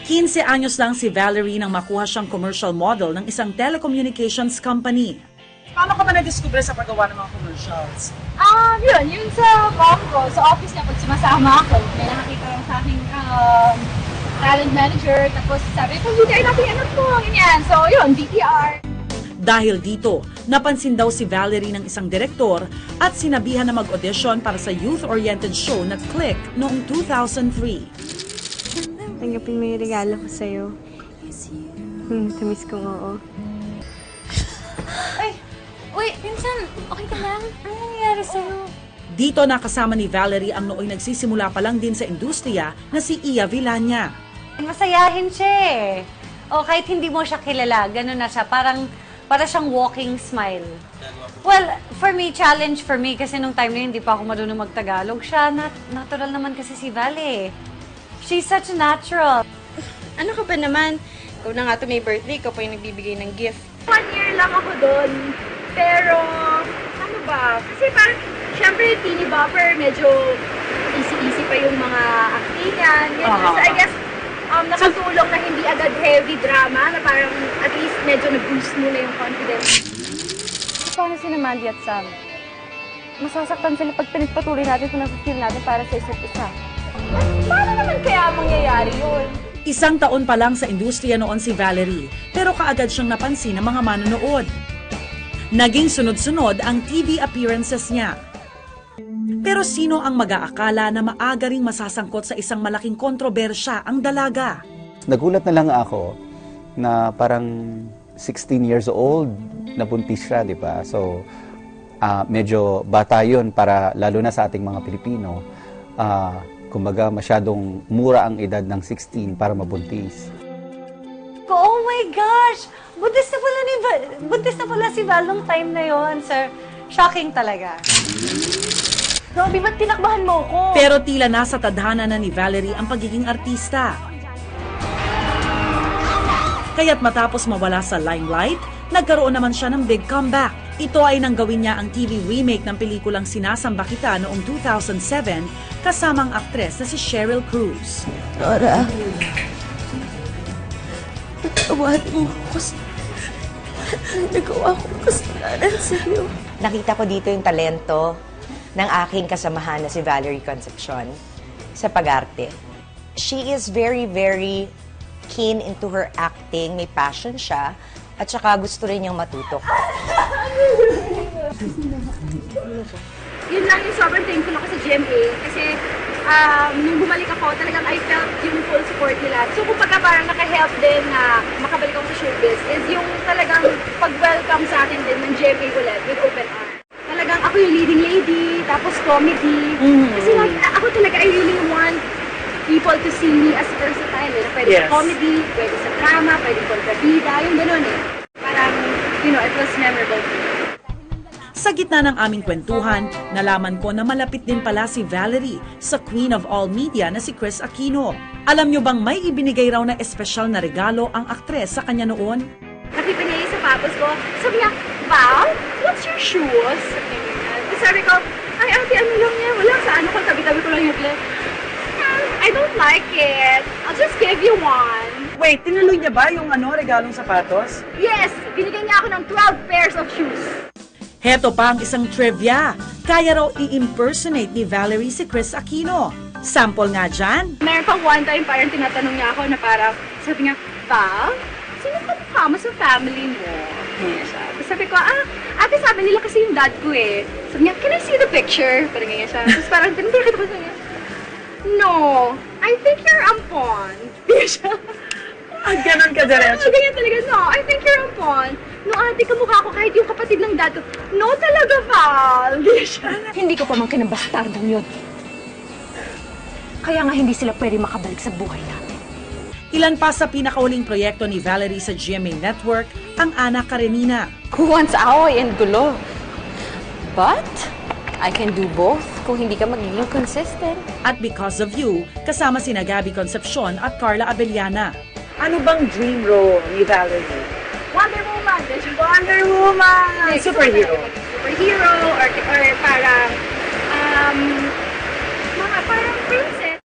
15 anyos lang si Valerie nang makuha siyang commercial model ng isang telecommunications company. Paano ka ba na-discover sa paggawa ng mga commercials? Yun sa mom ko, sa office niya, pag sumasama ako, may nakakita lang sa aking talent manager, tapos sabi ko, hindi ay natin anak ko, ganyan. So yun, VTR. Dahil dito, napansin daw si Valerie ng isang direktor at sinabihan na mag-audition para sa youth-oriented show na Click noong 2003. Tanggapin mo yung regalo ko sa'yo. Tamis kong oo. Ay, wait, Pinsan, okay ka lang? Ano nangyayari sa'yo? Dito nakasama ni Valerie ang nooy nagsisimula pa lang din sa industriya na si Iya Villania. Masayahin siya eh. O kahit hindi mo siya kilala, gano'n na siya. Para siyang walking smile. Well, for me, challenge for me kasi nung time na yun, hindi pa ako marunong magtagalog. Siya, natural naman kasi si Vale. She's such a natural. Ano ka ba naman? Ikaw na nga ito may birthday, ikaw pa yung nagbibigay ng gift. 1 year lang ako doon. Pero, ano ba? Kasi parang, syempre, teeny bopper, medyo easy-easy pa yung mga actingan. So, I guess, nakatulong na hindi agad heavy drama, na parang at least medyo nag-boost muna yung confidence. Paano si Mandy at Sam? Masasaktan sila pag pinagpatuloy natin kung nasa-feel natin para sa isa't isa. Paano naman kaya mangyayari yun? Isang taon pa lang sa industriya noon si Valerie, pero kaagad siyang napansin ng mga manonood. Naging sunod-sunod ang TV appearances niya. Pero sino ang mag-aakala na maaga ring masasangkot sa isang malaking kontrobersya ang dalaga? Nagulat na lang ako na parang 16 years old, nabuntis siya, di ba? So, medyo bata yun para lalo na sa ating mga Pilipino. Kumbaga, masyadong mura ang edad ng 16 para mabuntis. Oh my gosh! Buntis na pala si Val nung time na yon, sir. Shocking talaga. Grabe, ba't tinakbahan mo ko? Pero tila nasa tadhana na ni Valerie ang pagiging artista. Kaya't matapos mawala sa limelight, nagkaroon naman siya ng big comeback. Ito ay nang gawin niya ang TV remake ng pelikulang Sinasamba Kita noong 2007 kasamang aktres na si Sheryl Cruz. Nora, patawarin mo ako sa nagawa kong kasalanan sa'yo. Nakita ko dito yung talento ng aking kasamahan na si Valerie Concepcion sa pag-arte. She is very, very keen into her acting. May passion siya. At saka gusto rin niyang matuto. Yun lang yung sobrang thankful ako sa GMA. Kasi nung bumalik ako, talagang I felt yung full support nila. So kung parang naka-help din na makabalik ako sa showbiz is yung talagang pag-welcome sa akin din ng GMA ulit with open arms. Talagang ako yung leading lady, tapos comedy. Kasi ako talaga, I really want people to see me as versatile. Pwede sa comedy, pwede sa drama, pwede kontrabida, yung gano'n eh. Parang, it was memorable to me. Sa gitna ng aming kwentuhan, nalaman ko na malapit din pala si Valerie sa Queen of All Media na si Kris Aquino. Alam nyo bang may ibinigay raw na espesyal na regalo ang aktres sa kanya noon? Nakita niya yung sapatos ko. Sabi niya, Val, what's your shoes? Sabi ko, ay ate, ano lang yan? Wala, sa ano ko, tabi-tabi ko lang yung clip. I don't like it. I'll just give you one. Wait, tinuloy niya ba yung regalong sapatos? Yes, binigyan niya ako ng 12 pairs of shoes. Heto pa ang isang trivia. Kaya raw i-impersonate ni Valerie si Kris Aquino. Sample nga dyan. Meron pang one time parang tinatanong niya ako na parang, sabi niya, Val, sino ka mukha mo sa family mo? Sabi ko, ate sabi nila kasi yung dad ko eh. Sabi niya, can I see the picture? Parang ganyan siya. Tapos parang, tinatira ko sa niya. No, I think you're ampon. Hindi siya. Ganon ka diretso. Ganyan talaga, no, I think you're ampon. No, ate, kamukha ko kahit yung kapatid ng dad ko. No, talaga, Val. Hindi siya. Hindi ko pa man kinabastardang yun. Kaya nga hindi sila pwede makabalik sa buhay natin. Ilan pa sa pinakahuling proyekto ni Valerie sa GMA Network, ang Anak Karenina. Who wants away and gulo? But, I can do both kung hindi ka magiging consistent. At Because of You, kasama sina Gabby Concepcion at Carla Abellana. Ano bang dream role ni Valerie? Wonder Woman. Wonder Woman! Superhero. Superhero or parang